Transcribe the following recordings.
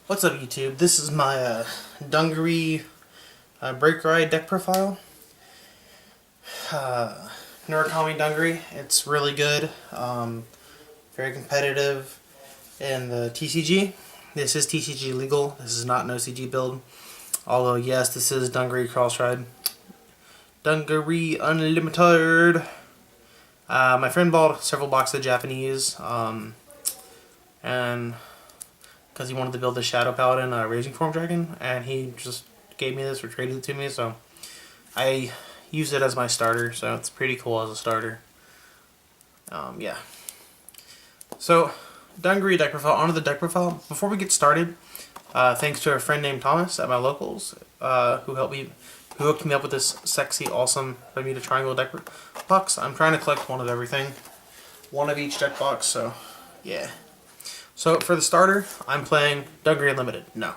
What's up, YouTube? This is my Dungaree brake ride deck profile. Murakami Dungaree. It's really good. Very competitive in the TCG. This is TCG legal. This is not an OCG build. Although, yes, this is Dungaree Cross Ride. Dungaree Unlimited. My friend bought several boxes of Japanese. And because he wanted to build the Shadow Paladin Raging Form Dragon, and he just gave me this or traded it to me, so I use it as my starter, so it's pretty cool as a starter. Yeah. So, Dungaree deck profile. Onto the deck profile. Before we get started, thanks to a friend named Thomas at my locals, who hooked me up with this sexy, awesome Bermuda Triangle deck box. I'm trying to collect one of everything, one of each deck box, so yeah. So for the starter, I'm playing Dungaree Unlimited. No.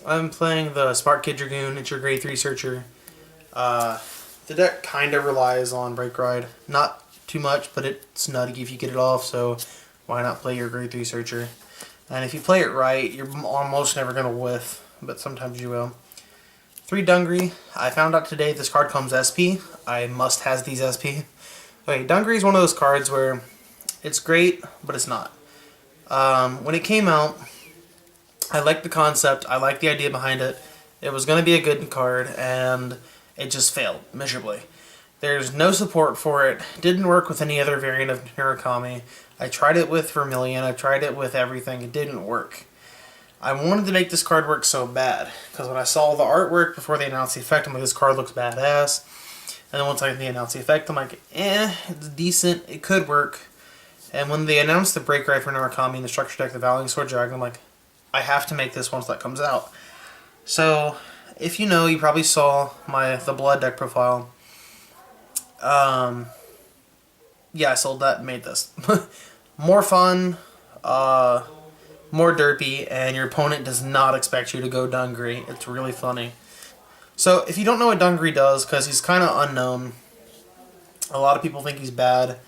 I'm playing the Smart Kid Dragoon. It's your grade 3 searcher. The deck kind of relies on Brake Ride. Not too much, but it's nutty if you get it off, so why not play your grade 3 searcher? And if you play it right, you're almost never going to whiff, but sometimes you will. 3 Dungaree. I found out today this card comes SP. I must has these SP. Okay, Dungaree is one of those cards where it's great, but it's not. When it came out, I liked the concept, I liked the idea behind it. It was going to be a good card, and it just failed miserably. There's no support for it. Didn't work with any other variant of Murakami. I tried it with Vermilion, I tried it with everything, it didn't work. I wanted to make this card work so bad, because when I saw the artwork before they announced the effect, I'm like, this card looks badass. And then once they announced the effect, I'm like, it's decent, it could work. And when they announced the Brake Ride for Murakami and the structure deck, the Vowing Sword Dragon, I'm like, I have to make this once that comes out. So, if you know, you probably saw the Blood deck profile. Yeah, I sold that and made this. More fun, more derpy, and your opponent does not expect you to go Dungaree. It's really funny. So, if you don't know what Dungaree does, because he's kind of unknown, a lot of people think he's bad.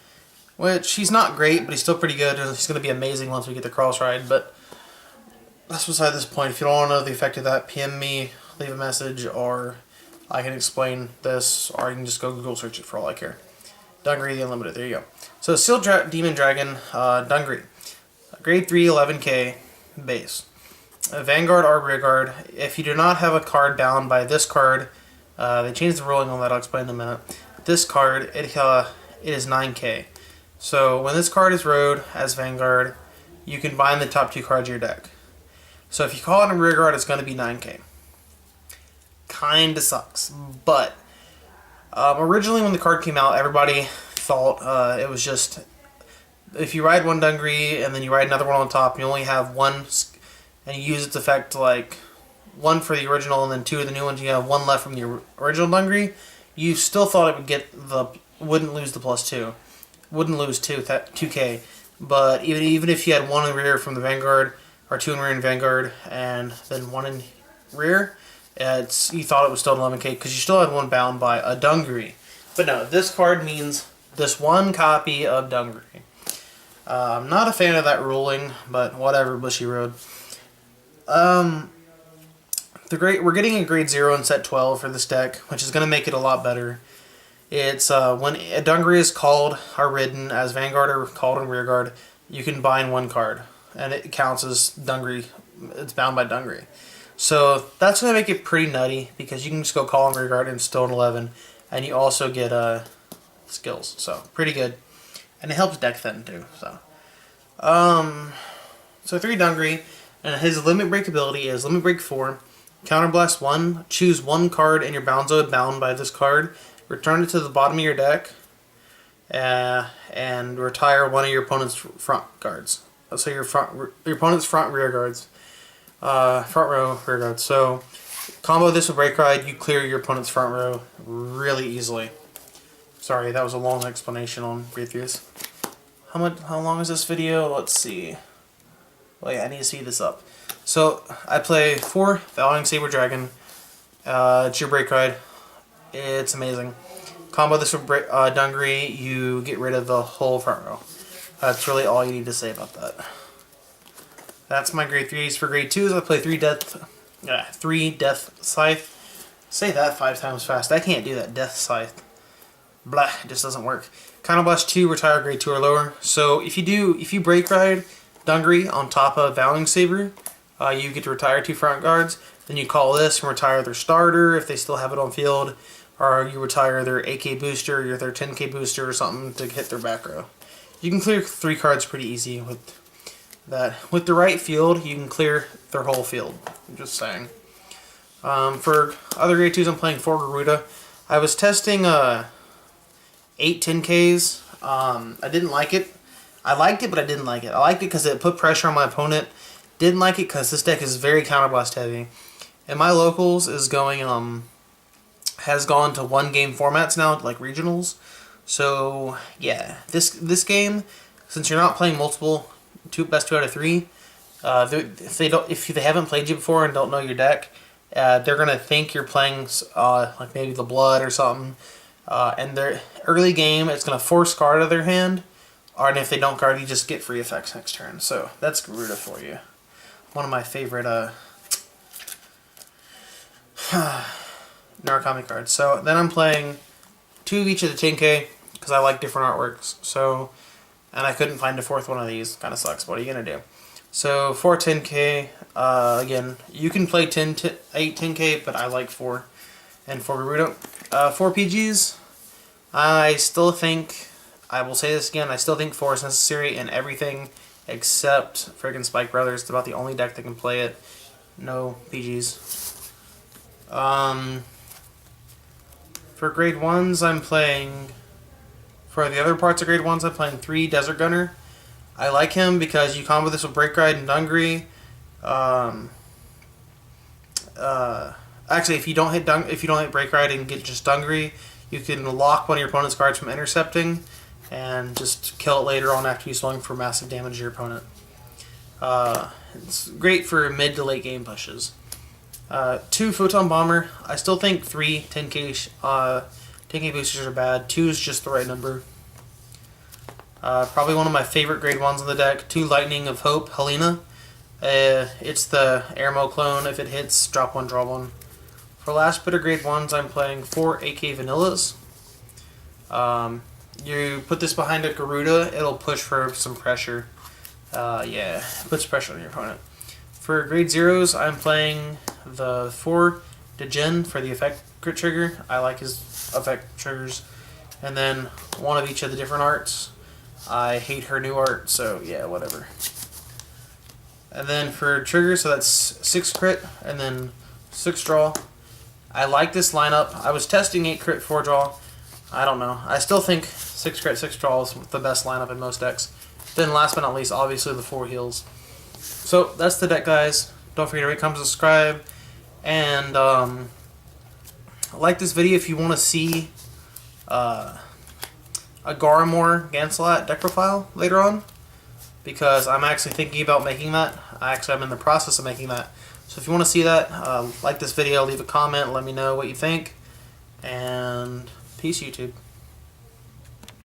Which, he's not great, but he's still pretty good, and he's going to be amazing once we get the Cross Ride, but that's beside this point. If you don't want to know the effect of that, PM me, leave a message, or I can explain this, or you can just go Google search it for all I care. Dungaree the Unlimited, there you go. So, Sealed Demon Dragon, Dungaree. Grade 3, 11k, base. Vanguard or Rearguard. If you do not have a card bound by this card, they changed the ruling on that, I'll explain in a minute. This card, it is 9k. So when this card is rode as Vanguard, you can bind the top 2 cards of your deck. So if you call it a Rearguard, it's going to be 9k. Kinda sucks. But originally when the card came out, everybody thought it was just, if you ride one Dungaree and then you ride another one on top, you only have one, and you use its effect like 1 for the original and then 2 of the new ones, you have 1 left from the original Dungaree, you still thought it wouldn't lose the +2. Wouldn't lose 2k, but even if you had 1 in rear from the Vanguard, or 2 in rear in Vanguard, and then 1 in rear, you thought it was still 11k, because you still had 1 bound by a Dungaree. But no, this card means this 1 copy of Dungaree. I'm not a fan of that ruling, but whatever, Bushy Road. We're getting a grade 0 in set 12 for this deck, which is going to make it a lot better. It's when a Dungaree is called or ridden as Vanguard or called in Rearguard, you can bind 1 card, and it counts as Dungaree. It's bound by Dungaree. So that's going to make it pretty nutty, because you can just go call in Rearguard and still an 11, and you also get skills. So pretty good, and it helps deck thin too. So 3 Dungaree, and his limit break ability is limit break 4, counterblast 1. Choose 1 card in your bound zone bound by this card. Return it to the bottom of your deck, and retire 1 of your opponent's front guards. So your opponent's front rear guards, front row rear guards. So combo this with Brake Ride, you clear your opponent's front row really easily. Sorry, that was a long explanation on Breathius. How long is this video? Let's see. Well, yeah, I need to speed this up. So I play 4 Vowing Saber Dragon. It's your Brake Ride. It's amazing. Combo this with Dungaree, you get rid of the whole front row. That's really all you need to say about that. That's my grade 3s. For grade 2s, I play 3 Death Scythe. Say that 5 times fast. I can't do that. Death Scythe. Blah, it just doesn't work. Counterblast 2, retire grade 2 or lower. So if you break ride Dungaree on top of Vowing Saber, you get to retire 2 front guards. Then you call this and retire their starter if they still have it on field, or you retire their AK booster or their 10k booster or something to hit their back row. You can clear 3 cards pretty easy with that. With the right field, you can clear their whole field. I'm just saying. For other grade 2s, I'm playing 4 Garuda. I was testing 8 10Ks. I didn't like it. I liked it, but I didn't like it. I liked it because it put pressure on my opponent. Didn't like it because this deck is very counterblast heavy. And my locals is going has gone to 1-game formats now, like regionals. So yeah, this game, since you're not playing multiple best 2 out of 3, if they haven't played you before and don't know your deck, they're gonna think you're playing like maybe the Blood or something. And their early game, it's gonna force guard out of their hand, and if they don't guard, you just get free effects next turn. So that's Garuda for you. One of my favorite Narukami cards. So then I'm playing 2 of each of the 10K because I like different artworks. So, and I couldn't find a 4th one of these. Kind of sucks. What are you gonna do? So 4 10K. Again, you can play 8 10K, but I like 4. And for Garuda, 4 PGs. I still think, I will say this again, I still think 4 is necessary in everything except friggin' Spike Brothers. It's about the only deck that can play it. No PGs. For grade 1s, I'm playing, for the other parts of grade 1s, I'm playing 3 Desert Gunner. I like him because you combo this with Break Ride and Dungaree. Actually, if you don't hit Break Ride and get just Dungaree, you can lock one of your opponent's cards from intercepting and just kill it later on after you swing for massive damage to your opponent. It's great for mid to late game pushes. 2 Photon Bomber. I still think 3 10K boosters are bad. 2 is just the right number. Probably one of my favorite grade 1s on the deck. 2 Lightning of Hope, Helena. It's the Airmo clone. If it hits, drop 1, draw 1. For last bit of grade 1s, I'm playing 4 AK Vanillas. You put this behind a Garuda, it'll push for some pressure. Yeah, it puts pressure on your opponent. For grade 0s, I'm playing the 4 Degen for the effect crit trigger. I like his effect triggers. And then 1 of each of the different arts. I hate her new art, so yeah, whatever. And then for trigger, so that's 6 crit and then 6 draw. I like this lineup. I was testing 8 crit, 4 draw. I don't know. I still think 6 crit, 6 draw is the best lineup in most decks. Then last but not least, obviously the 4 heals. So that's the deck, guys. Don't forget to rate, comment, subscribe. And like this video if you want to see a Garamore Gansalat deck profile later on. Because I'm actually thinking about making that. I'm in the process of making that. So if you want to see that, like this video, leave a comment, let me know what you think. And peace, YouTube.